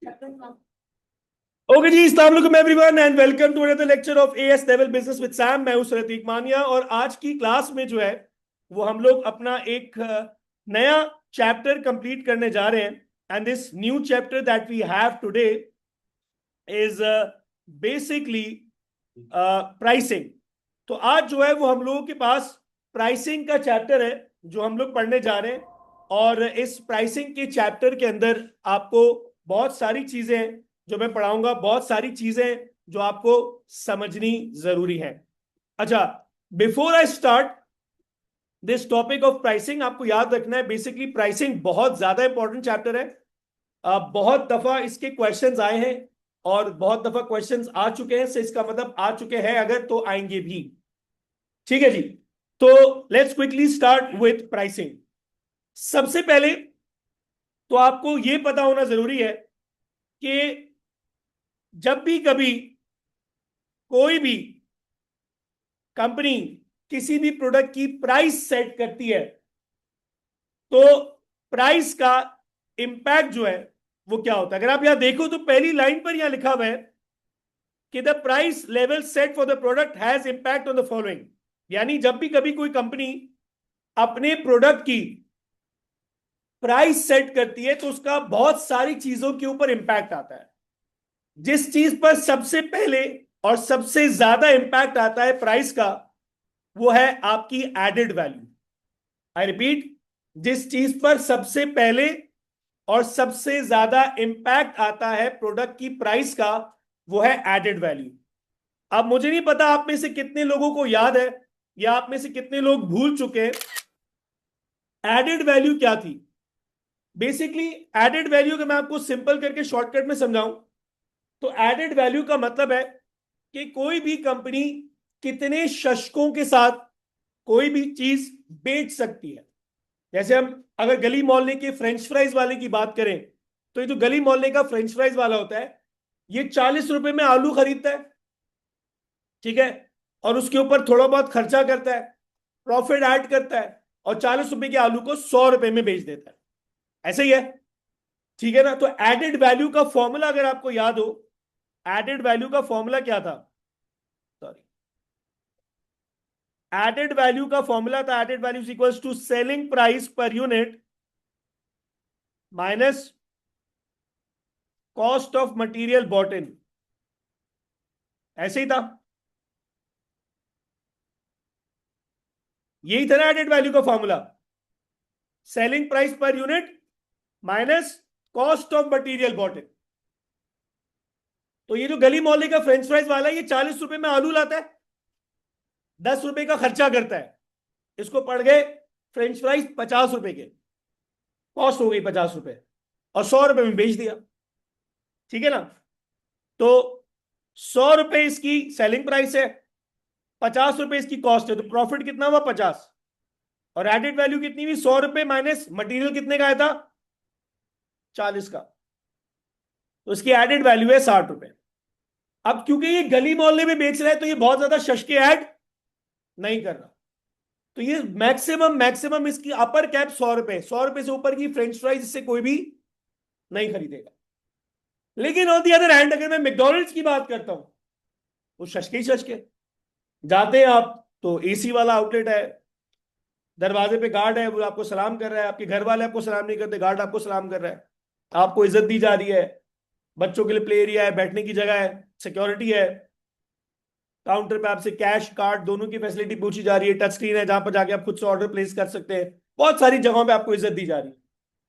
Okay जी, अस्सलाम वालेकुम everyone and welcome to another lecture of AS level business with Sam. मैं हूं प्रतीक मानिया और आज की क्लास में जो है वो हम लोग अपना एक नया चैप्टर कंप्लीट करने जा रहे हैं। And this new chapter that we have today is basically pricing. तो आज जो है वो हम लोगों के पास प्राइसिंग का चैप्टर है जो हम लोग पढ़ने जा रहे हैं। और इस प्राइसिंग के चैप्टर के अंदर आपको बहुत सारी चीजें जो मैं पढ़ाऊंगा, बहुत सारी चीजें जो आपको समझनी जरूरी है। अच्छा, before I start this topic of pricing, आपको याद रखना है बेसिकली प्राइसिंग बहुत ज्यादा इंपॉर्टेंट चैप्टर है। बहुत दफा इसके क्वेश्चंस आए हैं और बहुत दफा क्वेश्चंस आ चुके हैं, से इसका मतलब आ चुके हैं अगर तो आएंगे भी। ठीक है जी, तो let's quickly start with pricing. सबसे पहले तो आपको यह पता होना जरूरी है कि जब भी कभी कोई भी कंपनी किसी भी प्रोडक्ट की प्राइस सेट करती है तो प्राइस का इंपैक्ट जो है वो क्या होता है। अगर आप यहां देखो तो पहली लाइन पर यहां लिखा हुआ है कि the price level set for the product has impact on the following. यानी जब भी कभी कोई कंपनी अपने प्रोडक्ट की प्राइस सेट करती है तो उसका बहुत सारी चीजों के ऊपर इंपैक्ट आता है। जिस चीज पर सबसे पहले और सबसे ज्यादा इंपैक्ट आता है प्राइस का, वो है आपकी एडेड वैल्यू। आई रिपीट, जिस चीज पर सबसे पहले और सबसे ज्यादा इंपैक्ट आता है प्रोडक्ट की प्राइस का, वो है एडेड वैल्यू। अब मुझे नहीं पता आप में से कितने लोगों को याद है या आप में से कितने लोग भूल चुके हैं एडेड वैल्यू क्या थी। बेसिकली एडेड वैल्यू का मैं आपको सिंपल करके शॉर्टकट में समझाऊं तो एडेड वैल्यू का मतलब है कि कोई भी कंपनी कितने शशकों के साथ कोई भी चीज बेच सकती है। जैसे हम अगर गली मोहल्ले के फ्रेंच फ्राइज वाले की बात करें तो ये जो गली मोहल्ले का फ्रेंच फ्राइज वाला होता है ये 40 रुपए में आलू खरीदता है, ठीक है, और उसके ऊपर थोड़ा बहुत खर्चा करता है, प्रॉफिट ऐड करता है और 40 रुपए के आलू को 100 रुपए में बेच देता है। ऐसे ही है, ठीक है ना। तो एडेड वैल्यू का फॉर्मूला अगर आपको याद हो, एडेड वैल्यू का फॉर्मूला क्या था, सॉरी, एडेड वैल्यू का फॉर्मूला था added value equals to selling price per unit minus cost of material bought in. ऐसे ही था, यही था ना एडेड वैल्यू का formula, selling price per unit minus cost of material bought in. तो ये जो गली मोहल्ले का फ्रेंच फ्राइज वाला है ये 40 रुपए में आलू लाता है, 10 रुपए का खर्चा करता है, इसको पड़ गए फ्रेंच फ्राइज 50 रुपए के, कॉस्ट हो गई 50 रुपए और 100 रुपए में बेच दिया, ठीक है ना। तो 100 रुपए इसकी सेलिंग प्राइस है, 50 रुपए इसकी कॉस्ट है, तो प्रॉफिट कितना हुआ 50। और एडेड वैल्यू कितनी हुई 100 रुपए माइनस मटीरियल कितने का आया था 40 का, तो इसकी एडेड वैल्यू है 60 रुपए। अब क्योंकि ये गली मोहल्ले में बेच रहा है तो ये बहुत ज्यादा शशके ऐड नहीं कर रहा, तो ये मैक्सिमम मैक्सिमम इसकी अपर कैप 100 रुपए, 100 रुपए से ऊपर की फ्रेंच फ्राइज इससे कोई भी नहीं खरीदेगा। लेकिन ऑन दी अदर हैंड अगर मैं मैकडॉनल्ड्स की बात करता हूं, वो शशके ही शशके, जाते हैं आप तो एसी वाला आउटलेट है, दरवाजे पे गार्ड है, वो आपको सलाम कर रहा है, आपके घर वाले आपको सलाम नहीं करते, गार्ड आपको सलाम कर रहा है, आपको इज्जत दी जा रही है, बच्चों के लिए प्ले एरिया है, बैठने की जगह है, सिक्योरिटी है, काउंटर पे आपसे कैश कार्ड दोनों की फैसिलिटी पूछी जा रही है, टच स्क्रीन है जहां पर जाके आप खुद से ऑर्डर प्लेस कर सकते हैं, बहुत सारी जगहों पे आपको इज्जत दी जा रही है,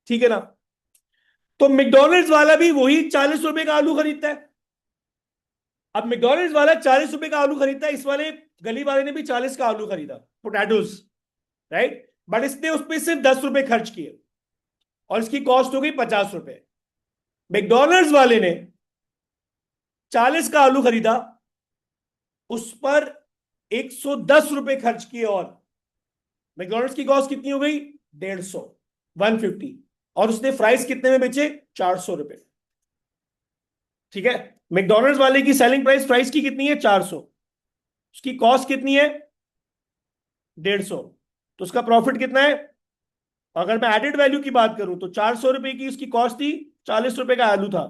ठीक है ना। तो मैकडॉनल्ड्स वाला भी वही 40 रुपए का आलू खरीदता है। अब मैकडॉनल्ड्स वाला 40 रुपए का आलू खरीदता है, इस वाले गली वाले ने भी 40 का आलू खरीदा, पोटैटोज, राइट, बट इसने उस पर सिर्फ 10 रुपए खर्च किए और इसकी कॉस्ट हो गई 50 रुपए। मैकडॉनल्ड्स वाले ने 40 का आलू खरीदा, उस पर 110 रुपए खर्च किए और मैकडॉनल्ड्स की कॉस्ट कितनी हो गई 150, 150, और उसने फ्राइज कितने में बेचे 400 रुपए, ठीक है। मैकडॉनल्ड्स वाले की सेलिंग प्राइस फ्राइज की कितनी है 400, उसकी कॉस्ट कितनी है 150, तो उसका प्रॉफिट कितना है। अगर मैं एडेड वैल्यू की बात करूं तो 400 रुपए की उसकी कॉस्ट थी, 40 रुपए का आलू था,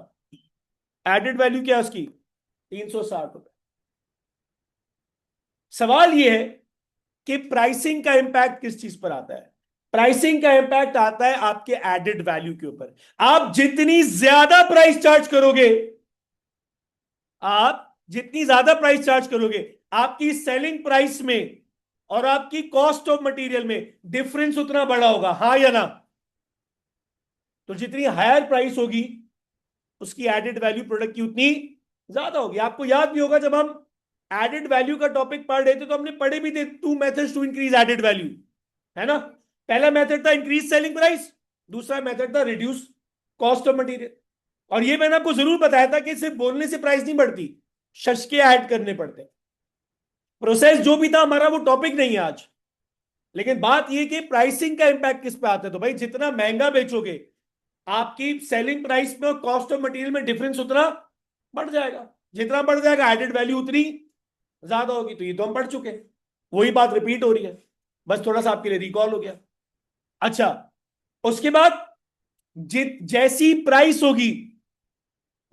एडेड वैल्यू क्या है उसकी? 360 रुपए। सवाल यह है कि प्राइसिंग का इंपैक्ट किस चीज पर आता है? प्राइसिंग का इंपैक्ट आता है आपके एडेड वैल्यू के ऊपर। आप जितनी ज्यादा प्राइस चार्ज करोगे, आप जितनी ज्यादा प्राइस चार्ज करोगे, आपकी सेलिंग प्राइस में और आपकी कॉस्ट ऑफ मटेरियल में डिफरेंस उतना बड़ा होगा, हाँ या ना? तो जितनी हायर प्राइस होगी, उसकी एडेड वैल्यू प्रोडक्ट की उतनी ज्यादा होगी। आपको याद भी होगा जब हम एडेड वैल्यू का टॉपिक पढ़ रहे थे तो हमने पढ़े भी थे two methods to increase added value, है ना? पहला मेथड था इंक्रीज सेलिंग प्राइस, दूसरा मेथड था रिड्यूस कॉस्ट ऑफ मटेरियल। और ये मैंने आपको जरूर बताया था कि सिर्फ बोलने से प्राइस नहीं बढ़ती, शशके ऐड करने पड़ते। प्रोसेस जो भी था हमारा वो टॉपिक नहीं है आज, लेकिन बात ये कि प्राइसिंग का इंपैक्ट किस पे आता है। तो भाई जितना महंगा बेचोगे, आपकी सेलिंग प्राइस में और कॉस्ट ऑफ मटेरियल में डिफरेंस उतना बढ़ जाएगा। जितना बढ़ जाएगा एडेड वैल्यू उतनी ज्यादा होगी। तो ये तो हम पढ़ चुके हैं, वही बात रिपीट हो रही है, बस थोड़ा सा आपके लिए रिकॉल हो गया। अच्छा, उसके बाद जैसी प्राइस होगी,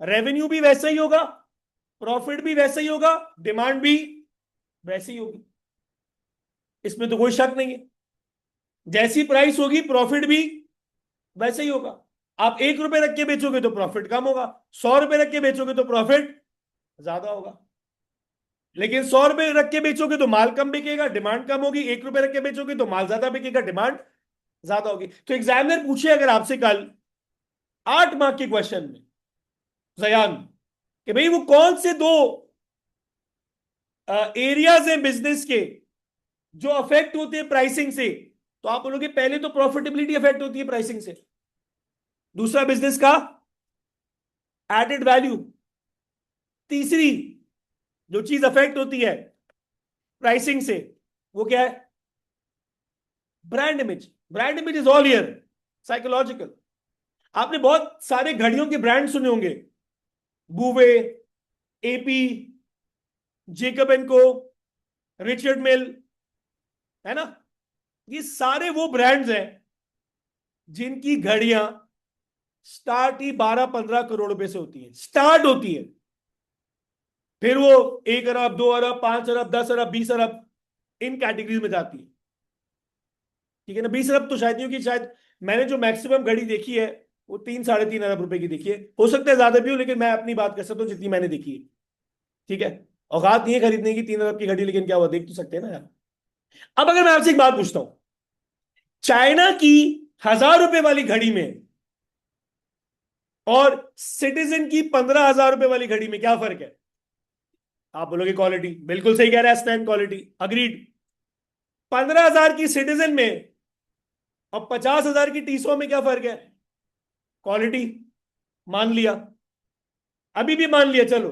रेवेन्यू भी वैसा ही होगा, प्रॉफिट भी वैसा ही होगा, डिमांड भी वैसी ही होगी। इसमें तो कोई शक नहीं है। जैसी प्राइस होगी प्रॉफिट भी वैसे ही होगा। आप 1 रुपए रख के बेचोगे तो प्रॉफिट कम होगा, 100 रुपए रख के बेचोगे तो प्रॉफिट ज्यादा होगा। लेकिन 100 रुपए रख के बेचोगे तो माल कम बिकेगा, डिमांड कम होगी। 1 रुपए रख के बेचोगे तो माल ज्यादा बिकेगा, डिमांड ज्यादा होगी। तो एग्जामिनर पूछे अगर आपसे कल 8 मार्क के क्वेश्चन में, जयान, कि भाई वो कौन से दो एरियाज हैं बिजनेस के जो अफेक्ट होते हैं प्राइसिंग से, तो आप बोलोगे पहले तो प्रॉफिटेबिलिटी अफेक्ट होती है प्राइसिंग से, दूसरा बिजनेस का एडेड वैल्यू, तीसरी जो चीज अफेक्ट होती है प्राइसिंग से वो क्या है? Brand image. Brand image is all year psychological. आपने बहुत सारे घड़ियों के ब्रांड सुने होंगे, बूवे, एपी, जेकब एंड को, रिचर्ड मिल, है ना? ये सारे वो ब्रांड्स हैं जिनकी घड़ियां स्टार्ट ही 12-15 करोड़ रुपए से होती है, स्टार्ट होती है। फिर वो 1 अरब, 2 अरब, 5 अरब, 10 अरब, 20 अरब, इन कैटेगरीज में जाती है। ठीक है ना? 20 अरब तो शायद नहीं होगी, शायद मैंने जो मैक्सिमम घड़ी देखी है वो 3-3.5 अरब रुपए की देखी है। हो सकता है ज्यादा भी हो, लेकिन मैं अपनी बात कर सकता हूँ जितनी मैंने देखी है। ठीक है? औकात नहीं है खरीदने की 3 अरब की घड़ी, लेकिन क्या हुआ, देख तो सकते हैं ना यार। अब अगर मैं आपसे एक बात पूछता हूं, चाइना की 1000 रुपए वाली घड़ी में और सिटीजन की 15,000 रुपए वाली घड़ी में क्या फर्क है? आप बोलोगे क्वालिटी। बिल्कुल सही कह रहा है स्टैंड, क्वालिटी, अग्रीड। 15,000 की सिटीजन में और 50,000 की टीसो में क्या फर्क है? क्वालिटी। मान लिया, अभी भी मान लिया, चलो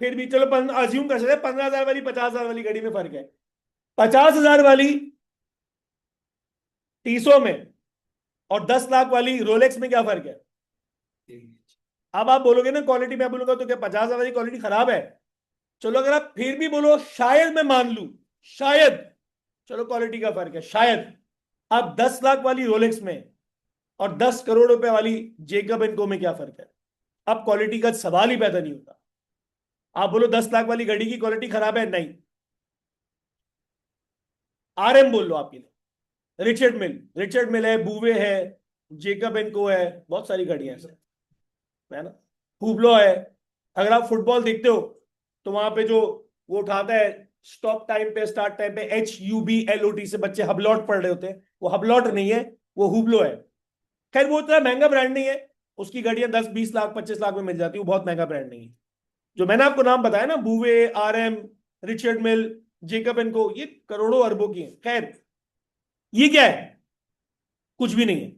फिर भी चलो अज्यूम कर सकते हैं 15,000 वाली 50,000 वाली घड़ी में फर्क है। 50,000 वाली टीसो में और 10 लाख वाली रोलेक्स में क्या फर्क है? अब आप बोलोगे ना क्वालिटी, मैं बोलूंगा तो क्या 50,000 वाली क्वालिटी खराब है? चलो अगर आप फिर भी बोलो, शायद मैं मान लू, शायद, चलो क्वालिटी का फर्क है शायद। अब 10 लाख वाली रोलेक्स में और 10 करोड़ रुपए वाली जेकब एंड को में क्या फर्क है? अब क्वालिटी का सवाल ही पैदा नहीं होता। आप बोलो 10 लाख वाली घड़ी की क्वालिटी खराब है, नहीं। आरएम बोल लो आपके लिए, रिचर्ड मिल है, बूवे है, जेकब एंड को है, बहुत सारी घड़ियां हैं, है ना? हुब्लो है। अगर आप फुटबॉल देखते हो तो वहां पे जो वो उठाता है स्टॉप टाइम पे, स्टार्ट टाइम पे, HUBLOT से बच्चे हबलॉट पढ़ रहे होते हैं, वो हबलॉट नहीं है, वो हुब्लो है। खैर वो इतना महंगा ब्रांड नहीं है, उसकी घड़ियां 10-20 लाख 25 लाख में मिल जाती है, वो बहुत महंगा ब्रांड नहीं है। जो मैंने आपको नाम बताया ना, बूवे, RM, Richard mill, Jacob and को, ये करोड़ों अरबों की है। खैर ये क्या है? कुछ भी नहीं है,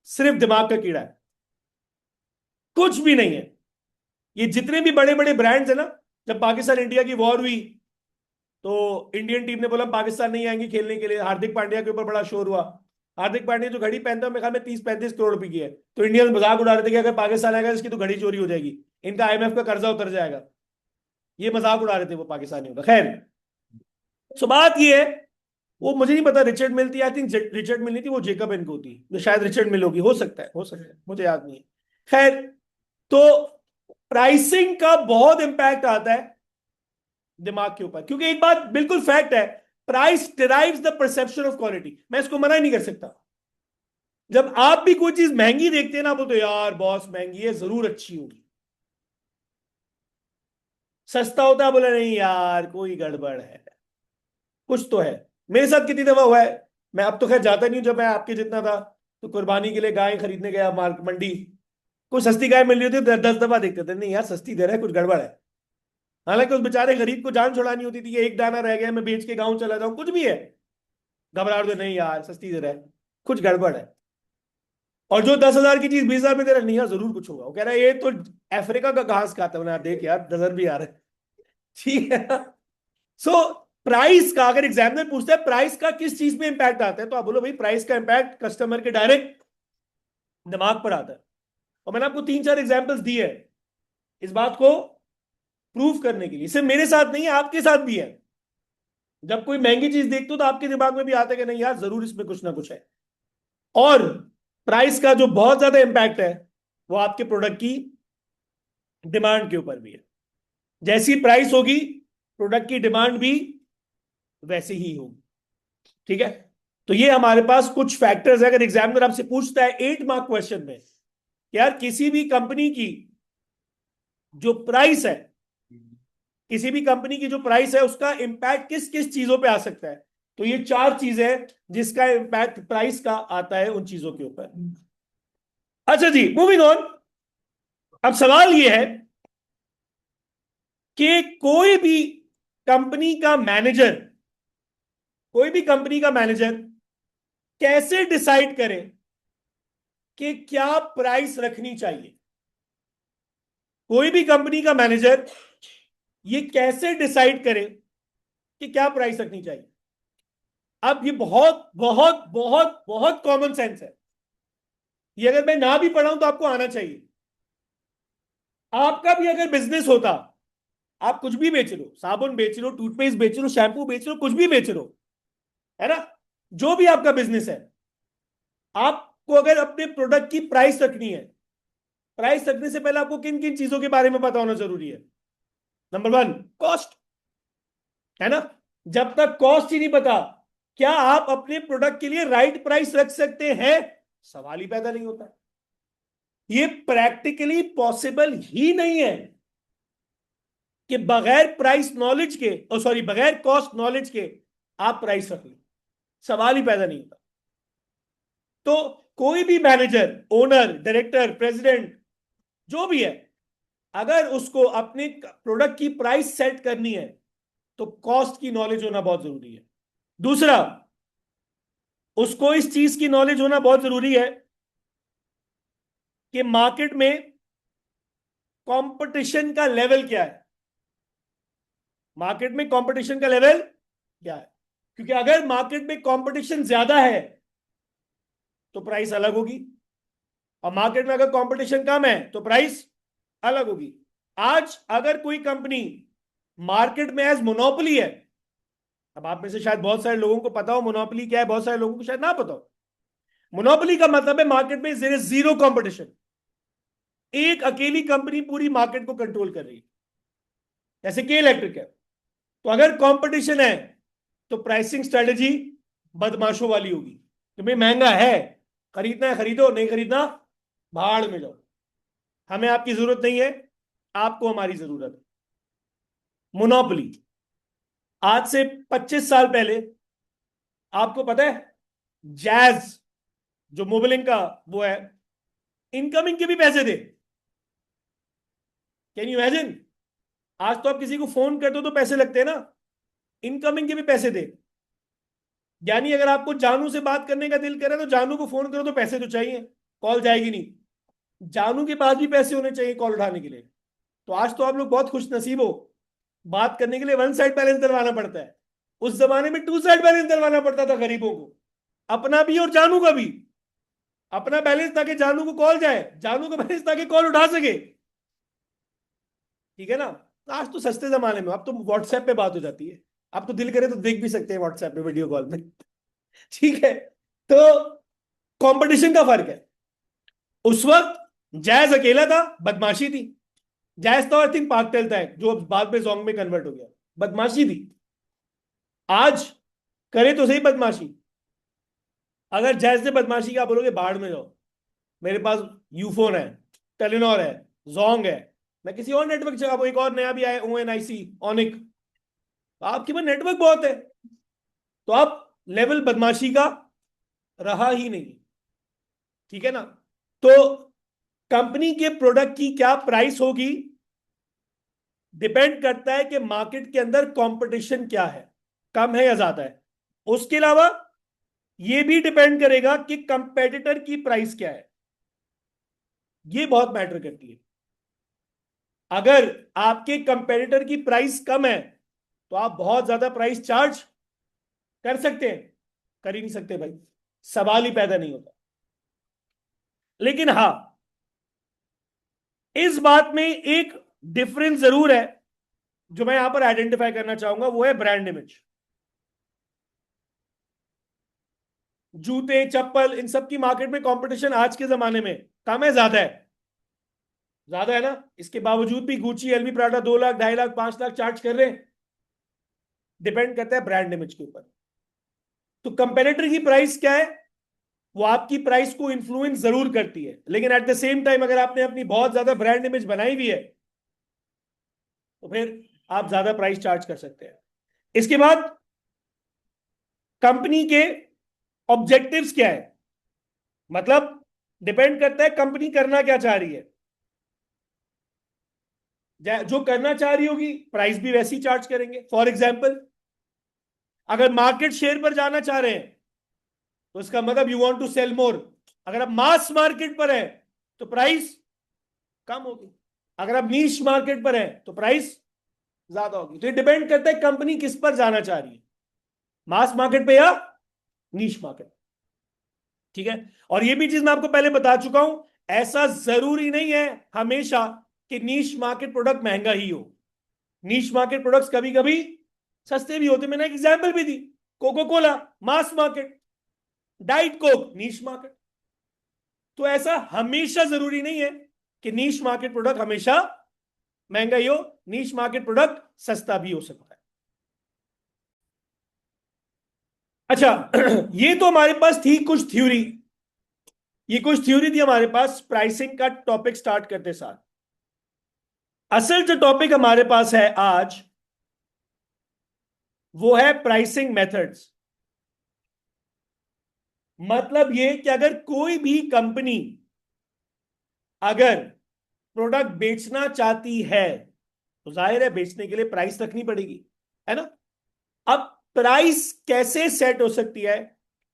सिर्फ दिमाग का कीड़ा है, कुछ भी नहीं है। ये जितने भी बड़े बड़े ब्रांड्स है ना, जब पाकिस्तान इंडिया की वॉर हुई तो इंडियन टीम ने बोला पाकिस्तान नहीं आएंगे खेलने के लिए, हार्दिक पांड्या के ऊपर बड़ा शोर हुआ। हार्दिक पांड्या जो घड़ी पहनता है मेरे ख्याल में 30-35 करोड़ रुपए की है, तो इंडियन मजाक उड़ा रहे थे कि अगर पाकिस्तान आएगा इसकी तो घड़ी चोरी हो जाएगी, इनका IMF का कर्जा उतर जाएगा। ये मजाक उड़ा रहे थे वो पाकिस्तानियों का। खैर, सो बात ये है, वो मुझे नहीं पता रिचर्ड मिल थी, आई थिंक रिचर्ड मिल नहीं थी, वो जेकब इनको थी, जो शायद रिचर्ड मिल होगी, हो सकता है, हो सकता है, मुझे याद नहीं है। खैर, तो प्राइसिंग का बहुत इंपैक्ट आता है दिमाग के ऊपर, क्योंकि एक बात बिल्कुल फैक्ट है, price derives the perception of quality. मैं इसको मना ही नहीं कर सकता। जब आप भी कोई चीज महंगी देखते हैं ना, बोलते यार बॉस महंगी है, जरूर अच्छी होगी। सस्ता होता है, बोले नहीं यार कोई गड़बड़ है, कुछ तो है। मेरे साथ कितनी दफा हुआ है, मैं अब तो खैर जाता नहीं हूं, जब मैं आपके जितना था तो कुर्बानी के लिए गाय खरीदने गया मार्केट मंडी, कोई सस्ती गाय मिल रही थी, 10 दफा देखते थे, नहीं यार सस्ती दे रहा है, कुछ गड़बड़ है। हालांकि उस बेचारे गरीब को जान छुड़ानी होती थी कि एक दाना रह गया, मैं बेच के गाँव चला जाऊं, कुछ भी है, घबराहट दे, नहीं यार सस्ती दे रहा है, कुछ गड़बड़ है। और जो 10,000 की चीज 20,000 में दे रहा है, नहीं यार जरूर कुछ होगा। वो कह रहा है ये तो अफ्रीका का घास खाता है। मैंने देख यार नजर भी आ रहा है। ठीक है। सो प्राइस का अगर एग्जामिनर पूछता है प्राइस का किस चीज में इंपैक्ट आता है, तो आप बोलो भाई प्राइस का इंपैक्ट कस्टमर के डायरेक्ट दिमाग पर आता है। और मैंने आपको 3-4 एग्जांपल्स दिए हैं इस बात को प्रूव करने के लिए। सिर्फ मेरे साथ नहीं है, आपके साथ भी है। जब कोई महंगी चीज देखते हो तो आपके दिमाग में भी आता है कि नहीं यार जरूर इसमें कुछ ना कुछ है। और प्राइस का जो बहुत ज्यादा इंपैक्ट है वो आपके प्रोडक्ट की डिमांड के ऊपर भी है। जैसी प्राइस होगी प्रोडक्ट की डिमांड भी वैसे ही होगी। ठीक है। तो ये हमारे पास कुछ फैक्टर्स है। अगर एग्जामिनर आपसे पूछता है 8 मार्क क्वेश्चन में, यार किसी भी कंपनी की जो प्राइस है, किसी भी कंपनी की जो प्राइस है उसका इंपैक्ट किस किस चीजों पे आ सकता है, तो ये 4 चीजें जिसका इंपैक्ट प्राइस का आता है उन चीजों के ऊपर। अच्छा जी, मूविंग ऑन। अब सवाल ये है कि कंपनी का मैनेजर कोई भी कंपनी का मैनेजर कैसे डिसाइड करे कि क्या प्राइस रखनी चाहिए। कोई भी कंपनी का मैनेजर ये कैसे डिसाइड करे कि क्या प्राइस रखनी चाहिए। अब ये बहुत बहुत बहुत बहुत कॉमन सेंस है। ये अगर मैं ना भी पढ़ाऊं तो आपको आना चाहिए। आपका भी अगर बिजनेस होता, आप कुछ भी बेच रहे हो, साबुन बेच रहे हो, टूथपेस्ट बेच रहे हो, शैम्पू बेच रहे हो, कुछ भी बेच रहे हो, है ना, जो भी आपका बिजनेस है, आपको अगर अपने प्रोडक्ट की प्राइस रखनी है, प्राइस रखने से पहले आपको किन किन चीजों के बारे में पता होना जरूरी है। नंबर 1, कॉस्ट, है ना। जब तक कॉस्ट ही नहीं पता, क्या आप अपने प्रोडक्ट के लिए राइट प्राइस रख सकते हैं, सवाल ही पैदा नहीं होता। ये प्रैक्टिकली पॉसिबल ही नहीं है कि बगैर प्राइस नॉलेज के, सॉरी बगैर कॉस्ट नॉलेज के आप प्राइस रख लें, सवाल ही पैदा नहीं होता। तो कोई भी मैनेजर, ओनर, डायरेक्टर, प्रेसिडेंट, जो भी है, अगर उसको अपने प्रोडक्ट की प्राइस सेट करनी है तो कॉस्ट की नॉलेज होना बहुत जरूरी है। दूसरा, उसको इस चीज की नॉलेज होना बहुत जरूरी है कि मार्केट में कंपटीशन का लेवल क्या है। मार्केट में कंपटीशन का लेवल क्या है, क्योंकि अगर मार्केट में कंपटीशन ज्यादा है तो प्राइस अलग होगी, और मार्केट में अगर कंपटीशन कम है तो प्राइस अलग होगी। आज अगर कोई कंपनी मार्केट में एज मोनोपोली है, अब आप में से शायद बहुत सारे लोगों को पता हो मोनोपोली क्या है, बहुत सारे लोगों को शायद ना पता हो। मोनोपोली का मतलब है मार्केट में देयर इज जीरो कंपटीशन, एक अकेली कंपनी पूरी मार्केट को कंट्रोल कर रही है, जैसे के इलेक्ट्रिक है। तो अगर कंपटीशन है तो प्राइसिंग स्ट्रेटेजी बदमाशों वाली होगी, तुम्हें महंगा है, खरीदना है खरीदो, नहीं खरीदना भाड़ में जाओ, हमें आपकी जरूरत नहीं है, आपको हमारी जरूरत है। मोनोपोली। आज से 25 साल पहले आपको पता है जैज, जो मोबिलिंग का वो है, इनकमिंग के भी पैसे दे। Can you imagine? आज तो आप किसी को फोन करते हो तो पैसे लगते हैं ना, इनकमिंग के भी पैसे दे। यानी अगर आपको जानू से बात करने का दिल करे तो जानू को फोन करो तो पैसे तो चाहिए, कॉल जाएगी नहीं। जानू के पास भी पैसे होने चाहिए कॉल उठाने के लिए। तो आज तो आप लोग बहुत खुश नसीब हो, बात करने के लिए 1 साइड बैलेंस डलवाना पड़ता है। उस जमाने में 2 साइड बैलेंस डलवाना पड़ता था गरीबों को, अपना भी और जानू का भी। अपना बैलेंस ताकि जानू को कॉल जाए, जानू का बैलेंस ताकि कॉल उठा सके। ठीक है ना। आज तो सस्ते जमाने में अब तो व्हाट्सएप पे बात हो जाती है, आप तो दिल करे तो देख भी सकते हैं व्हाट्सएप पे वीडियो कॉल में। ठीक है। तो कंपटीशन का फर्क है। उस वक्त जैज अकेला था, बदमाशी थी। जायज था, आई थिंक पाकटेल था जो बाद में जोंग में कन्वर्ट हो गया। बदमाशी थी। आज करे तो सही बदमाशी। अगर जायज से बदमाशी क्या बोलोगे, बाहर में जाओ, मेरे पास यूफोन है, टेलीनॉर है, जोंग है, मैं किसी और नेटवर्क चला, एक और नया भी आया ONIC, ऑनिक। आपके पास नेटवर्क बहुत है, तो आप लेवल बदमाशी का रहा ही नहीं। ठीक है ना। तो कंपनी के प्रोडक्ट की क्या प्राइस होगी, डिपेंड करता है कि मार्केट के अंदर कंपटीशन क्या है, कम है या ज्यादा है। उसके अलावा यह भी डिपेंड करेगा कि कंपेटिटर की प्राइस क्या है। यह बहुत मैटर करती है। अगर आपके कंपेटिटर की प्राइस कम है तो आप बहुत ज्यादा प्राइस चार्ज कर सकते हैं, कर ही नहीं सकते भाई, सवाल ही पैदा नहीं होता। लेकिन हां, इस बात में एक डिफरेंस जरूर है जो मैं यहां पर आइडेंटिफाई करना चाहूंगा, वो है ब्रांड इमेज। जूते चप्पल इन सब की मार्केट में कंपटीशन आज के जमाने में कम है, ज्यादा है? ज्यादा है ना। इसके बावजूद भी Gucci LV Prada 2 lakh 2.5 lakh 5 lakh charge कर रहे हैं। डिपेंड करता है ब्रांड इमेज के ऊपर। तो कंपेरेटर की प्राइस क्या है, वो आपकी प्राइस को इन्फ्लुएंस जरूर करती है, लेकिन एट द सेम टाइम अगर आपने अपनी बहुत ज्यादा ब्रांड इमेज बनाई हुई है तो फिर आप ज्यादा प्राइस चार्ज कर सकते हैं। इसके बाद कंपनी के ऑब्जेक्टिव्स क्या है, मतलब डिपेंड करता है कंपनी करना क्या चाह रही है। जो करना चाह रही होगी प्राइस भी वैसी चार्ज करेंगे। फॉर एग्जाम्पल, अगर मार्केट शेयर पर जाना चाह रहे हैं तो इसका मतलब यू वांट टू सेल मोर। अगर आप मास मार्केट पर है तो प्राइस कम होगी, अगर आप नीश मार्केट पर है तो प्राइस ज्यादा होगी। तो ये डिपेंड करता है कंपनी किस पर जाना चाह रही है, मास मार्केट पे या नीश मार्केट। ठीक है। और ये भी चीज मैं आपको पहले बता चुका हूं, ऐसा जरूरी नहीं है हमेशा कि नीश मार्केट प्रोडक्ट महंगा ही हो। नीश मार्केट प्रोडक्ट्स कभी कभी सस्ते भी होते। मैंने एक एग्जांपल भी दी, Coca Cola mass market, diet Coke niche market. तो ऐसा हमेशा जरूरी नहीं है कि नीश मार्केट प्रोडक्ट हमेशा महंगा ही हो, नीश मार्केट प्रोडक्ट सस्ता भी हो सकता है। अच्छा ये तो हमारे पास थी कुछ थ्योरी, ये कुछ थ्योरी थी हमारे पास प्राइसिंग का टॉपिक स्टार्ट करते साथ। असल जो टॉपिक हमारे पास है आज वो है प्राइसिंग मेथड्स। मतलब ये कि अगर कोई भी कंपनी अगर प्रोडक्ट बेचना चाहती है तो जाहिर है बेचने के लिए प्राइस रखनी पड़ेगी, है ना। अब प्राइस कैसे सेट हो सकती है,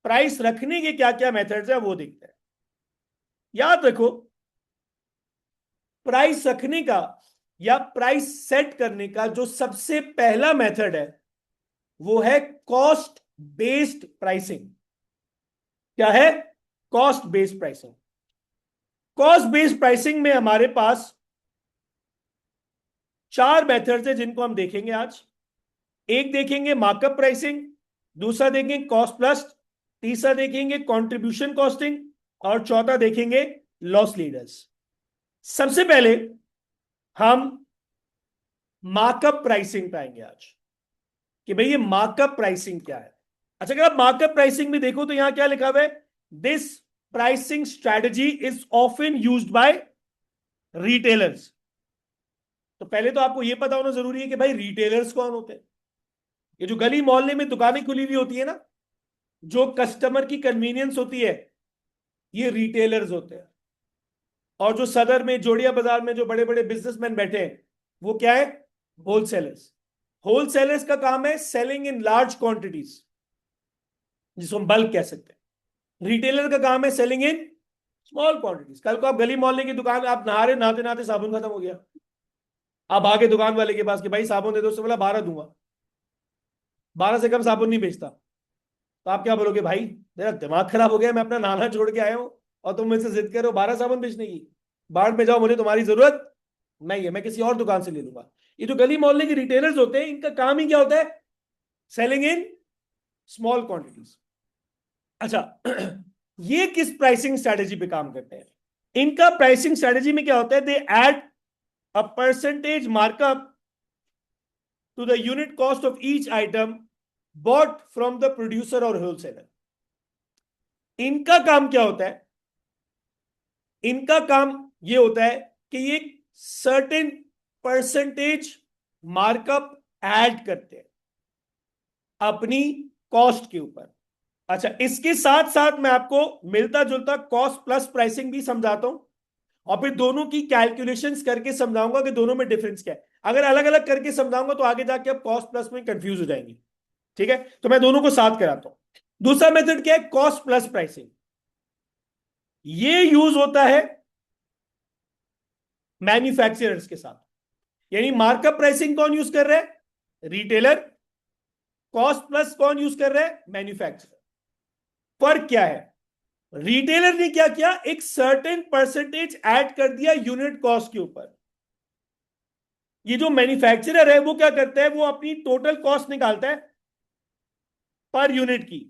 प्राइस रखने के क्या क्या मेथड्स है वो देखते हैं। याद रखो, प्राइस रखने का या प्राइस सेट करने का जो सबसे पहला मेथड है वो है कॉस्ट बेस्ड प्राइसिंग। क्या है? Cost based pricing. Cost based pricing में हमारे पास 4 मेथड्स है जिनको हम देखेंगे आज। एक देखेंगे मार्कअप प्राइसिंग, दूसरा देखेंगे कॉस्ट प्लस, तीसरा देखेंगे कंट्रीब्यूशन कॉस्टिंग और चौथा देखेंगे लॉस लीडर्स। सबसे पहले हम मार्कअप प्राइसिंग पे आएंगे आज कि भाई ये मार्कअप प्राइसिंग क्या है। अच्छा, अगर आप मार्कअप प्राइसिंग भी देखो तो यहां क्या लिखा हुआ है, this pricing strategy is often used by retailers. तो पहले तो आपको यह पता होना जरूरी है कि भाई रिटेलर्स कौन होते हैं। ये जो गली मोहल्ले में दुकानें खुली हुई होती है ना, जो कस्टमर की कन्वीनियंस होती है, ये रिटेलर्स होते हैं। और जो सदर में जोड़िया बाजार में जो बड़े बड़े बिजनेसमैन बैठे हैं वो क्या है? होलसेलर्स। होलसेलर्स का काम है सेलिंग इन लार्ज क्वांटिटीज, जिसको हम बल्क कह सकते हैं। रिटेलर का काम है सेलिंग इन स्मॉल क्वांटिटीज। कल को आप गली मोहल्ले की दुकान, आप नहा रहे, नहाते नहाते साबुन खत्म हो गया, आप आगे दुकान वाले के पास कि भाई साबुन दे दो, उससे बोला 12 दूंगा, 12 से कम साबुन नहीं बेचता। तो आप क्या बोलोगे, भाई मेरा दिमाग खराब हो गया, मैं अपना नाना छोड़ के आया हूं और तुम मुझसे जिद कर रहे हो 12 साबुन बेचने की। बाढ़ में जाओ, मुझे तुम्हारी जरूरत नहीं है, मैं किसी और दुकान से ले लूंगा। ये जो गली मोहल्ले के रिटेलर्स होते हैं इनका काम ही क्या होता है? Selling in small quantities. अच्छा ये किस प्राइसिंग स्ट्रेटेजी पे काम करते हैं? इनका प्राइसिंग स्ट्रेटेजी में क्या होता है, they add a percentage markup to the unit cost of each item bought from the producer or wholesaler. इनका काम क्या होता है? इनका काम ये होता है कि ये सर्टेन परसेंटेज मार्कअप ऐड करते हैं अपनी कॉस्ट के ऊपर। अच्छा, इसके साथ साथ मैं आपको मिलता जुलता कॉस्ट प्लस प्राइसिंग भी समझाता हूं और फिर दोनों की कैलकुलेशंस करके समझाऊंगा कि दोनों में डिफरेंस क्या है। अगर अलग अलग करके समझाऊंगा तो आगे जाके आप कॉस्ट प्लस में कंफ्यूज हो जाएंगे। ठीक है, तो मैं दोनों को साथ कराता हूं। दूसरा मेथड क्या है? Cost plus pricing. ये यूज होता है मैन्युफैक्चरर्स के साथ, यानी मार्कअप प्राइसिंग कौन यूज कर रहा है? रिटेलर। कॉस्ट प्लस कौन यूज कर रहा है? मैन्युफैक्चरर। फर्क क्या है? रिटेलर ने क्या किया? एक सर्टेन परसेंटेज ऐड कर दिया यूनिट कॉस्ट के ऊपर। ये जो मैन्युफैक्चरर है वो क्या करता है? वो अपनी टोटल कॉस्ट निकालता है पर यूनिट की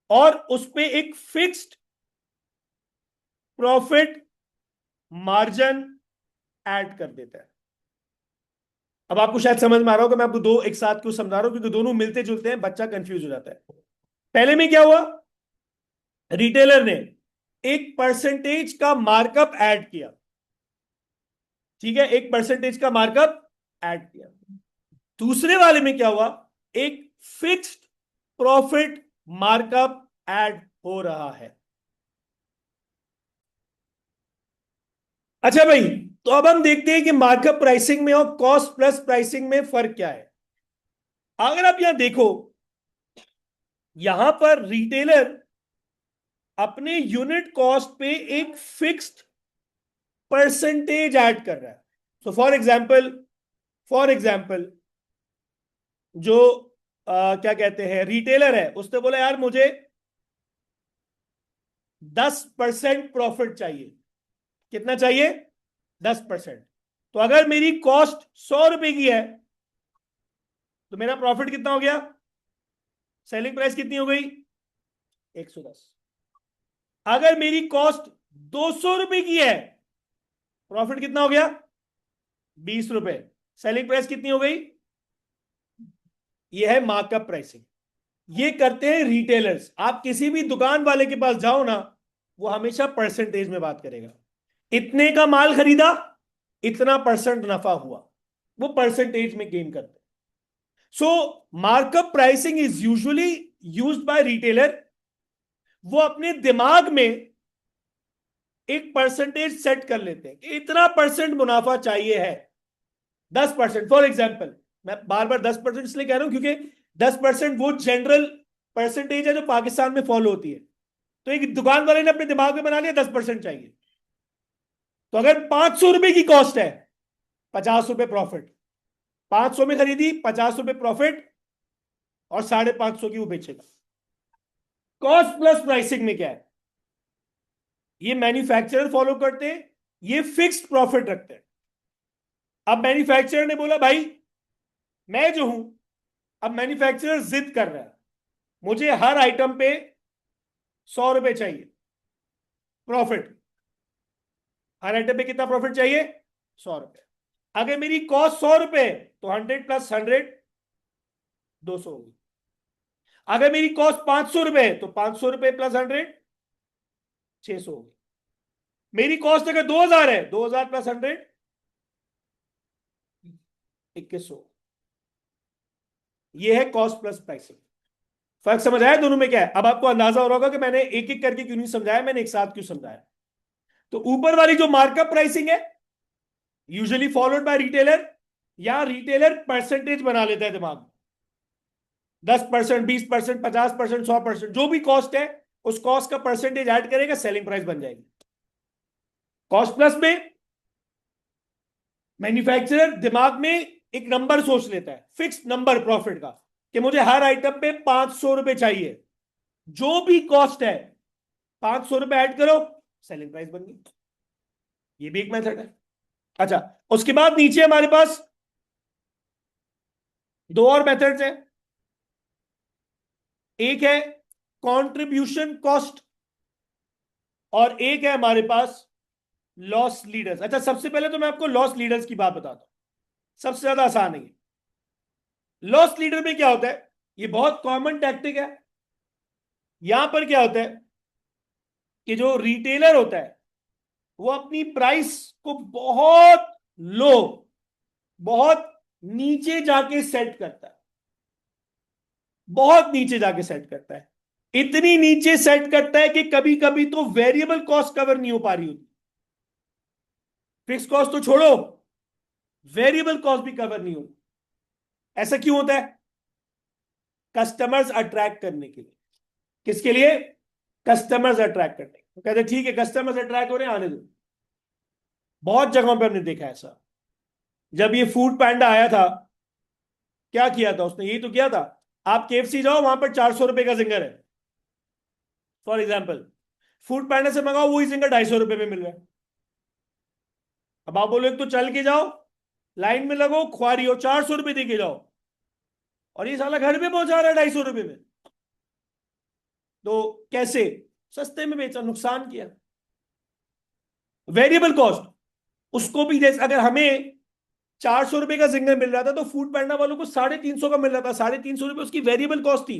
और उस पे एक फिक्स्ड प्रॉफिट मार्जिन ऐड कर देता है। अब आपको शायद समझ में आ रहा होगा मैं आपको दो एक साथ क्यों समझा रहा हूं, क्योंकि दोनों मिलते जुलते हैं, बच्चा कंफ्यूज हो जाता है। पहले में क्या हुआ? रिटेलर ने एक परसेंटेज का मार्कअप ऐड किया। ठीक है, एक परसेंटेज का मार्कअप ऐड किया। दूसरे वाले में क्या हुआ? एक फिक्स्ड प्रॉफिट मार्कअप ऐड हो रहा है। अच्छा भाई, तो अब हम देखते हैं कि मार्कअप प्राइसिंग में और कॉस्ट प्लस प्राइसिंग में फर्क क्या है। अगर आप यहां देखो, यहां पर रिटेलर अपने यूनिट कॉस्ट पे एक फिक्स्ड परसेंटेज ऐड कर रहा है। सो फॉर एग्जाम्पल जो क्या कहते हैं, रिटेलर है, उसने बोला यार मुझे 10% प्रॉफिट चाहिए। कितना चाहिए? 10%। तो अगर मेरी कॉस्ट 100 रुपए की है तो मेरा प्रॉफिट कितना हो गया? सेलिंग प्राइस कितनी हो गई? 110। अगर मेरी कॉस्ट 200 रुपए की है, प्रॉफिट कितना हो गया? 20 रुपए। सेलिंग प्राइस कितनी हो गई? ये है मार्कअप प्राइसिंग। ये करते हैं रिटेलर्स। आप किसी भी दुकान वाले के पास जाओ ना, वो हमेशा परसेंटेज में बात करेगा। इतने का माल खरीदा, इतना परसेंट नफा हुआ, वो परसेंटेज में गेन करते हैं। So markup pricing is usually used by retailer. वो अपने दिमाग में एक परसेंटेज सेट कर लेते हैं कि इतना परसेंट मुनाफा चाहिए है। 10%। फॉर एग्जाम्पल, मैं बार बार 10% इसलिए कह रहा हूं क्योंकि 10% वो जनरल परसेंटेज है जो पाकिस्तान में फॉलो होती है। तो एक दुकान वाले ने अपने दिमाग में बना लिया 10% चाहिए। तो अगर 500 रुपए की कॉस्ट है, 50 रुपए प्रॉफिट। 500 में खरीदी, 50 रुपए प्रॉफिट और 550 की वो बेचेगा। कॉस्ट प्लस प्राइसिंग में क्या है? ये मैन्युफैक्चरर फॉलो करते हैं, ये फिक्स्ड प्रॉफिट रखते हैं। अब मैन्युफैक्चरर ने बोला भाई मैं जो हूं, अब मैन्युफैक्चरर जिद कर रहा है, मुझे हर आइटम पे 100 रुपए चाहिए प्रॉफिट। हर आइटम पे कितना प्रॉफिट चाहिए? 100 रुपए। अगर मेरी कॉस्ट 100 रुपए तो 100 प्लस 100 200 होगी। अगर मेरी कॉस्ट 500 रुपए तो 500 रुपए प्लस 100 600 होगी। मेरी कॉस्ट अगर 2000 है, 2000 प्लस 100 2100। ये है कॉस्ट प्लस प्राइसिंग। फर्क समझ आया दोनों में क्या है? अब आपको अंदाजा हो रहा होगा कि मैंने एक एक करके क्यों नहीं समझाया, मैंने एक साथ क्यों समझाया। तो ऊपर वाली जो मार्कअप प्राइसिंग है, यूजुअली फॉलोड बाय रिटेलर, या रिटेलर परसेंटेज बना लेता है दिमाग में। 10%, 20%, 50%, 100%, जो भी कॉस्ट है उस कॉस्ट का परसेंटेज ऐड करेगा, सेलिंग प्राइस बन जाएगी। कॉस्ट प्लस में मैन्युफैक्चरर दिमाग में एक नंबर सोच लेता है, फिक्स नंबर प्रॉफिट का, कि मुझे हर आइटम पे 500 रुपए चाहिए। जो भी कॉस्ट है 500 रुपए ऐड करो, सेलिंग प्राइस बन गई। ये भी एक मेथड है। अच्छा, उसके बाद नीचे हमारे पास दो और मेथड्स हैं। एक है कंट्रीब्यूशन कॉस्ट और एक है हमारे पास लॉस लीडर्स। अच्छा, सबसे पहले तो मैं आपको लॉस लीडर्स की बात बताता हूं, सबसे ज्यादा आसान है। लॉस लीडर में क्या होता है, ये बहुत कॉमन टैक्टिक है। यहां पर क्या होता है कि जो रिटेलर होता है वो अपनी प्राइस को बहुत लो, बहुत नीचे जाके सेट करता है, बहुत नीचे जाके सेट करता है। इतनी नीचे सेट करता है कि कभी कभी तो वेरिएबल कॉस्ट कवर नहीं हो पा रही होती। फिक्स कॉस्ट तो छोड़ो, वेरिएबल कॉस्ट भी कवर नहीं होती। ऐसा क्यों होता है? कस्टमर्स अट्रैक्ट करने के लिए। किसके लिए? कस्टमर्स अट्रैक्ट करने। तो कहते ठीक है, कस्टमर्स अट्रैक्ट हो रहे हैं, आने दो। बहुत जगहों पे हमने देखा ऐसा। जब ये फूड पैंडा आया था, क्या किया था उसने? यही तो किया था। आप केएफसी जाओ, वहां पर 400 रुपए का जिंगर है, फॉर एग्जाम्पल। फूड पैंडा से मंगाओ, वही जिंगर 250 रुपए में मिल रहा है। अब आप बोलो एक तो चल के जाओ, लाइन में लगो, खुआरी हो, 400 रुपए दे के जाओ, और ये साला घर पे पहुंचा रहा है 250 रुपए में। तो कैसे? सस्ते में बेचा, नुकसान किया। वेरिएबल कॉस्ट, उसको भी जैसे अगर हमें 400 रुपए का जिंगर मिल रहा था तो फूड पैंडा वालों को 350 का मिल रहा था। 350 रुपए उसकी वेरिएबल कॉस्ट थी।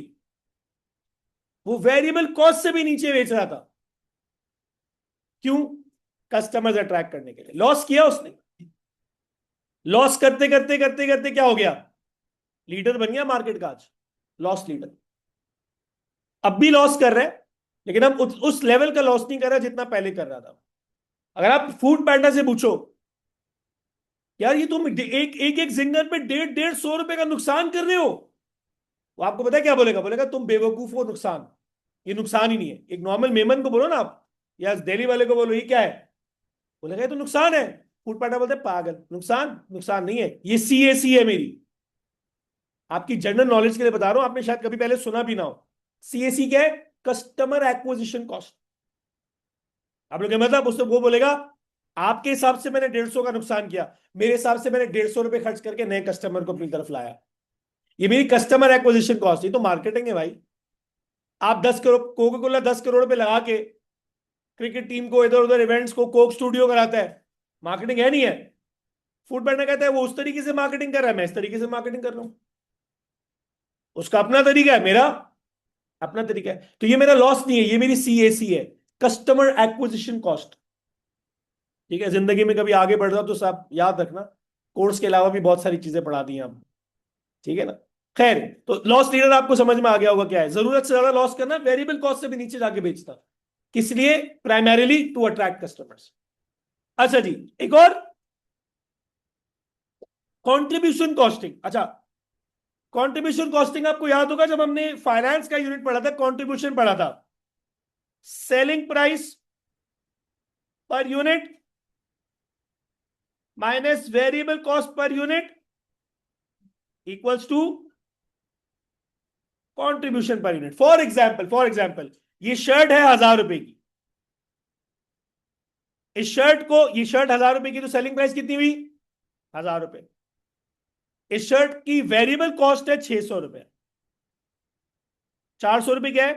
वो वेरिएबल कॉस्ट से भी नीचे बेच रहा था। क्यों? कस्टमर्स अट्रैक्ट करने के लिए। लॉस किया उसने। लॉस करते करते करते करते क्या हो गया? लीडर बन गया मार्केट का आज, लॉस लीडर। अब भी लॉस कर रहे हैं, लेकिन अब उस लेवल का लॉस नहीं कर रहा जितना पहले कर रहा था। अगर आप फूड पैंडा से पूछो, यार ये तुम एक एक एक जिंगर पे 150-150 रुपए का नुकसान कर रहे हो, वो आपको पता है क्या बोलेगा? बोलेगा तुम बेवकूफ हो, नुकसान। ये नुकसान ही नहीं है। एक नॉर्मल मेमन को बोलो ना आप, या दिल्ली वाले को बोलो ये क्या है, बोलेगा ये तो नुकसान है। फूड पैंडा बोलते हैं पागल, नुकसान नुकसान नहीं है, ये सीएसी है मेरी। आपकी जनरल नॉलेज के लिए बता रहा हूं, आपने शायद कभी पहले सुना भी ना हो। सीएसी क्या है? Customer acquisition cost. आप लोग मतलब उससे वो बोलेगा आपके हिसाब से मैंने 150 का नुकसान किया, मेरे हिसाब से मैंने 150 रुपए खर्च करके नए कस्टमर को अपनी तरफ लाया, ये मेरी कस्टमर एक्विजिशन कॉस्ट। ये तो मार्केटिंग है भाई। आप 10 करोड़, कोका कोला 10 करोड़ रुपए लगा के क्रिकेट टीम को, इधर उधर इवेंट्स को कोक स्टूडियो कराता है, मार्केटिंग है नहीं है? फूड पैंडा कहता है वो उस तरीके से मार्केटिंग कर रहा है, मैं इस तरीके से मार्केटिंग कर रहा हूं। उसका अपना तरीका है, मेरा अपना तरीका है। तो ये मेरा लॉस नहीं है, ये मेरी सीएसी है, कस्टमर एक्विजिशन कॉस्ट। ठीक है, जिंदगी में कभी आगे बढ़ रहा तो सब याद रखना, कोर्स के अलावा भी बहुत सारी चीजें पढ़ा दी हैं हम। ठीक है ना? खैर, तो लॉस लीडर आपको समझ में आ गया होगा क्या है। जरूरत से ज्यादा लॉस करना, वेरिएबल कॉस्ट से भी नीचे जाके बेचता। किस लिए? Primarily to attract customers. अच्छा जी, एक और, कंट्रीब्यूशन कॉस्टिंग। अच्छा, कंट्रीब्यूशन कॉस्टिंग आपको याद होगा जब हमने फाइनेंस का यूनिट पढ़ा था, कंट्रीब्यूशन पढ़ा था। Selling price per unit minus variable cost per unit equals to contribution per unit. For example ये शर्ट है 1000 रुपए की। इस शर्ट को, ये शर्ट 1000 रुपए की, तो सेलिंग प्राइस कितनी हुई? 1000 रुपए। इस शर्ट की वेरिएबल कॉस्ट है 600 रुपए। 400 रुपए क्या है?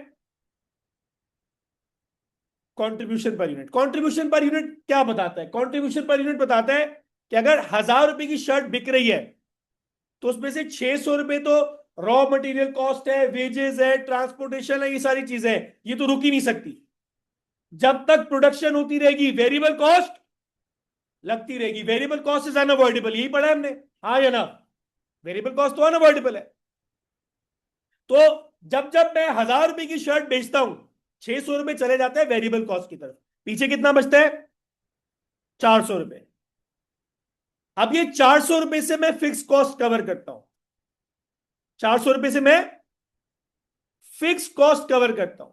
Contribution per unit. Contribution per unit क्या बताता है? कंट्रीब्यूशन पर यूनिट बताता है कि अगर 1000 रुपए की शर्ट बिक रही है तो उसमें से 600 रुपए तो रॉ मटेरियल कॉस्ट है, वेजेस है, ट्रांसपोर्टेशन है, ये सारी चीजें हैं, ये तो रुक ही नहीं सकती। जब तक प्रोडक्शन होती रहेगी वेरिएबल कॉस्ट लगती रहेगी। वेरिएबल कॉस्ट इज अनअवॉइडेबल, यही पढ़ा है हमने, हाँ या ना? वेरिएबल कॉस्ट तो अनअवॉइडेबल है। तो जब जब मैं 1000 रुपए की शर्ट बेचता हूं, 600 रुपए चले जाते हैं वेरिएबल कॉस्ट की तरफ, पीछे कितना बचता है? 400 रुपए। अब ये 400 रुपए से मैं फिक्स कॉस्ट कवर करता हूं। 400 रुपए से मैं फिक्स कॉस्ट कवर करता हूं।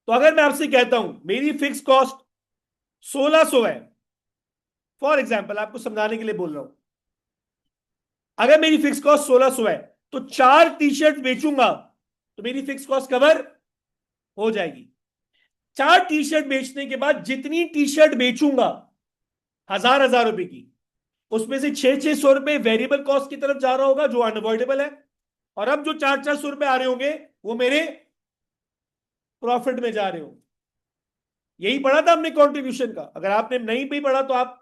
तो अगर मैं आपसे कहता हूं मेरी फिक्स कॉस्ट 1600 है, फॉर एग्जाम्पल आपको समझाने के लिए बोल रहा हूं, अगर मेरी फिक्स कॉस्ट 1600 है तो 4 टी शर्ट बेचूंगा तो मेरी फिक्स कॉस्ट कवर हो जाएगी। 4 टी शर्ट बेचने के बाद जितनी टी शर्ट बेचूंगा 1000 रुपए की, उसमें से 600 रुपए वेरिएबल कॉस्ट की तरफ जा रहा होगा जो अनअवॉइडेबल है, और अब जो 400 रुपए आ रहे होंगे वो मेरे प्रॉफिट में जा रहे होंगे। यही पढ़ा था हमने कंट्रीब्यूशन का। अगर आपने नहीं भी पढ़ा तो आप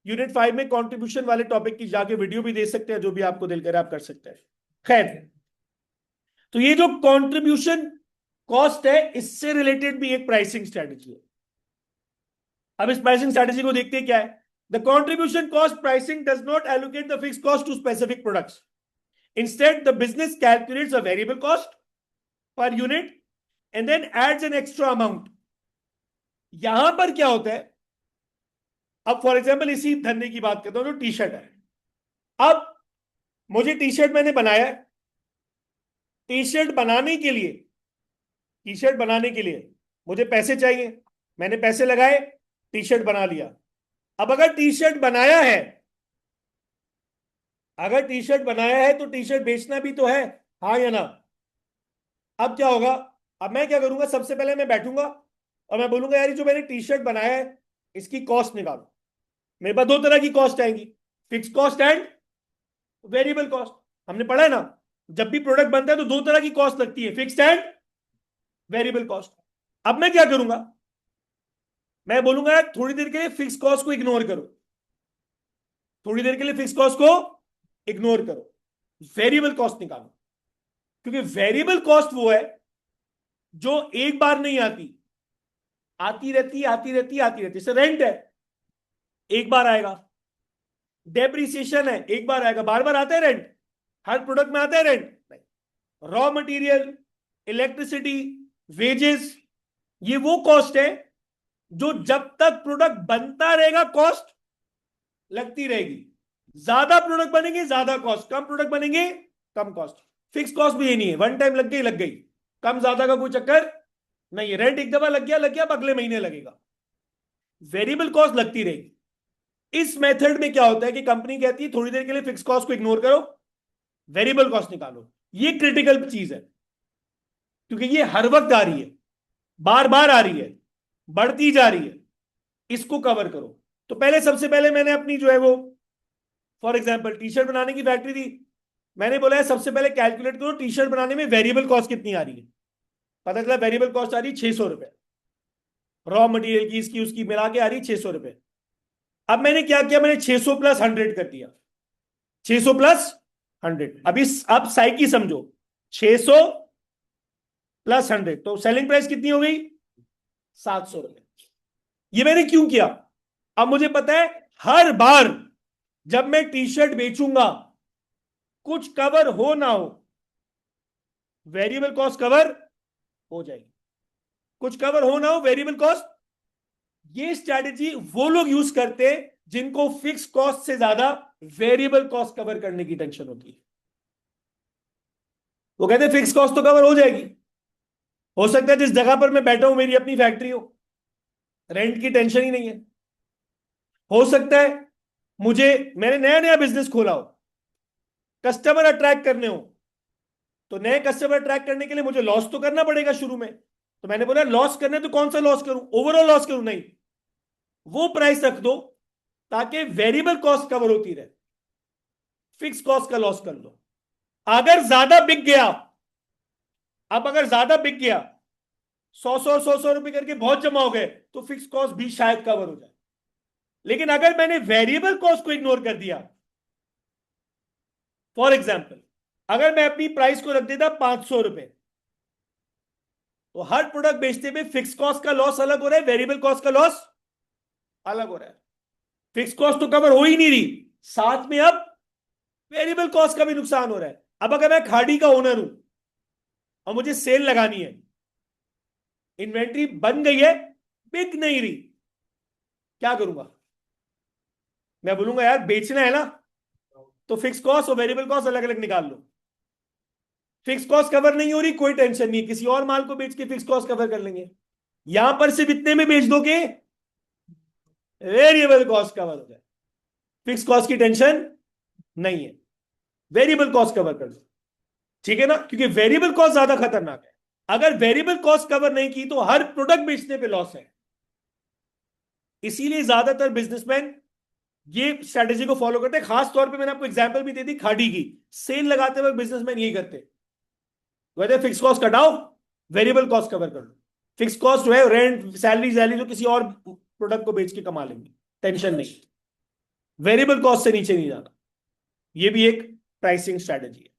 यूनिट 5 में कंट्रीब्यूशन वाले टॉपिक की जाके वीडियो भी दे सकते हैं, जो भी आपको दिल करे आप कर सकते हैं। खैर, तो ये जो कंट्रीब्यूशन कॉस्ट है, इससे रिलेटेड भी एक प्राइसिंग स्ट्रेटेजी है। अब इस प्राइसिंग स्ट्रेटेजी को देखते हैं क्या है। The contribution cost pricing does not allocate the fix cost to specific products. Instead the business calculates a variable cost per unit and then adds an extra amount. यहां पर क्या होता है, अब फॉर एग्जाम्पल इसी धंधे की बात करता हूं, जो टी शर्ट है। अब मुझे टी शर्ट मैंने बनाया है, टी शर्ट बनाने के लिए, टी शर्ट बनाने के लिए मुझे पैसे चाहिए, मैंने पैसे लगाए, टी शर्ट बना लिया। अब अगर टी शर्ट बनाया है, अगर टी शर्ट बनाया है तो टी शर्ट बेचना भी तो है, हाँ या ना। अब क्या होगा, अब मैं क्या करूंगा, सबसे पहले मैं बैठूंगा और मैं बोलूंगा यार, जो मैंने टी शर्ट बनाया है इसकी कॉस्ट निकालो। मेरे पास दो तरह की कॉस्ट आएंगी, fix cost and variable cost. हमने पढ़ा है ना, जब भी प्रोडक्ट बनता है तो दो तरह की कॉस्ट लगती है, फिक्स्ड एंड वेरिएबल कॉस्ट। अब मैं क्या करूंगा, मैं बोलूंगा यार थोड़ी देर के लिए फिक्स कॉस्ट को इग्नोर करो, थोड़ी देर के लिए फिक्स कॉस्ट को इग्नोर करो, वेरिएबल कॉस्ट निकालो। क्योंकि वेरिएबल कॉस्ट वो है जो एक बार नहीं आती, आती रहती आती रहती आती रहती। जैसे रेंट है, एक बार आएगा। डेप्रिसिएशन है, एक बार आएगा। बार बार आता है रेंट, हर प्रोडक्ट में आता है रेंट नहीं। रॉ मटेरियल, इलेक्ट्रिसिटी, वेजेस, ये वो कॉस्ट है जो जब तक प्रोडक्ट बनता रहेगा कॉस्ट लगती रहेगी। ज्यादा प्रोडक्ट बनेंगे ज्यादा कॉस्ट, कम प्रोडक्ट बनेंगे कम कॉस्ट। फिक्स कॉस्ट भी ये नहीं है, वन टाइम लग गई लग गई, कम ज्यादा का कोई चक्कर नहीं है। रेंट एक दफा लग गया, अब अगले महीने लगेगा। वेरिएबल कॉस्ट लगती रहेगी। इस मेथड में क्या होता है कि कंपनी कहती है थोड़ी देर के लिए फिक्स कॉस्ट को इग्नोर करो, वेरिएबल कॉस्ट निकालो। ये क्रिटिकल चीज है, क्योंकि ये हर वक्त आ रही है, बार बार आ रही है, बढ़ती जा रही है। इसको कवर करो। तो पहले, सबसे पहले मैंने अपनी जो है वो, फॉर एग्जाम्पल टी शर्ट बनाने की फैक्ट्री थी, मैंने बोला है सबसे पहले कैलकुलेट करो टी शर्ट बनाने में वेरिएबल कॉस्ट कितनी आ रही है। पता चला वेरिएबल कॉस्ट आ रही है 600 रुपए, रॉ मटेरियल की इसकी उसकी मिला के आ रही है 600 रुपए। अब मैंने क्या किया, मैंने 600 प्लस 100 कर दिया, 600 प्लस 100। अब साइकी समझो, 600 प्लस 100 तो सेलिंग प्राइस कितनी हो गई, 700 रुपए। ये मैंने क्यों किया, अब मुझे पता है हर बार जब मैं टी शर्ट बेचूंगा, कुछ कवर हो ना हो, वेरिएबल कॉस्ट कवर हो जाएगी, कुछ कवर हो ना हो वेरिएबल कॉस्ट। ये स्ट्रैटेजी वो लोग यूज करते हैं जिनको फिक्स कॉस्ट से ज्यादा वेरिएबल कॉस्ट कवर करने की टेंशन होती है। वो कहते हैं फिक्स कॉस्ट तो कवर हो जाएगी, हो सकता है जिस जगह पर मैं बैठा हूं मेरी अपनी फैक्ट्री हो, रेंट की टेंशन ही नहीं है। हो सकता है मैंने नया नया बिजनेस खोला हो, कस्टमर अट्रैक्ट करने हो, तो नए कस्टमर अट्रैक्ट करने के लिए मुझे लॉस तो करना पड़ेगा शुरू में। तो मैंने बोला लॉस करने तो कौन सा लॉस करूं, ओवरऑल लॉस करूं, नहीं, वो प्राइस रख दो ताकि वेरिएबल कॉस्ट कवर होती रहे, फिक्स कॉस्ट का लॉस कर लो। अगर ज्यादा बिक गया, अब अगर ज्यादा बिक गया, 100 रुपए करके बहुत जमा हो गए, तो फिक्स कॉस्ट भी शायद कवर हो जाए। लेकिन अगर मैंने वेरिएबल कॉस्ट को इग्नोर कर दिया, फॉर एग्जाम्पल अगर मैं अपनी प्राइस को रख देता 500 रुपए, तो हर प्रोडक्ट बेचते में फिक्स कॉस्ट का लॉस अलग हो रहा है, वेरिएबल कॉस्ट का लॉस अलग हो रहा है। फिक्स कॉस्ट तो कवर हो ही नहीं रही, साथ में अब वेरिएबल कॉस्ट का भी नुकसान हो रहा है। अब अगर मैं खाड़ी का ओनर हूं और मुझे सेल लगानी है, इन्वेंट्री बन गई है, बिक नहीं रही, क्या करूंगा, मैं बोलूंगा यार बेचना है ना, तो फिक्स कॉस्ट और वेरिएबल कॉस्ट अलग अलग निकाल लो। फिक्स कॉस्ट कवर नहीं हो रही, कोई टेंशन नहीं, किसी और माल को बेच के फिक्स कॉस्ट कवर कर लेंगे। यहां पर सिर्फ इतने में बेच दोगे, वेरिएबल कॉस्ट कवर हो जाए, फिक्स कॉस्ट की टेंशन नहीं है, वेरिएबल कॉस्ट कवर कर दो, ठीक है ना, क्योंकि वेरिएबल कॉस्ट ज्यादा खतरनाक है। अगर वेरिएबल कॉस्ट कवर नहीं की तो हर प्रोडक्ट बेचने पे लॉस है। इसीलिए ज्यादातर बिजनेसमैन ये स्ट्रेटेजी को फॉलो करते हैं। खास तौर पे मैंने आपको एग्जांपल भी दे दी खाड़ी की, सेल लगाते वक्त बिजनेसमैन यही करते, कहते फिक्स कॉस्ट घटाओ, वेरिएबल कॉस्ट कवर कर लो। फिक्स कॉस्ट जो है, रेंट, सैलरी सैलरी जो किसी और प्रोडक्ट को बेच के कमा लेंगे, टेंशन नहीं। वेरिएबल कॉस्ट से नीचे नहीं जाना, ये भी एक प्राइसिंग स्ट्रैटेजी है।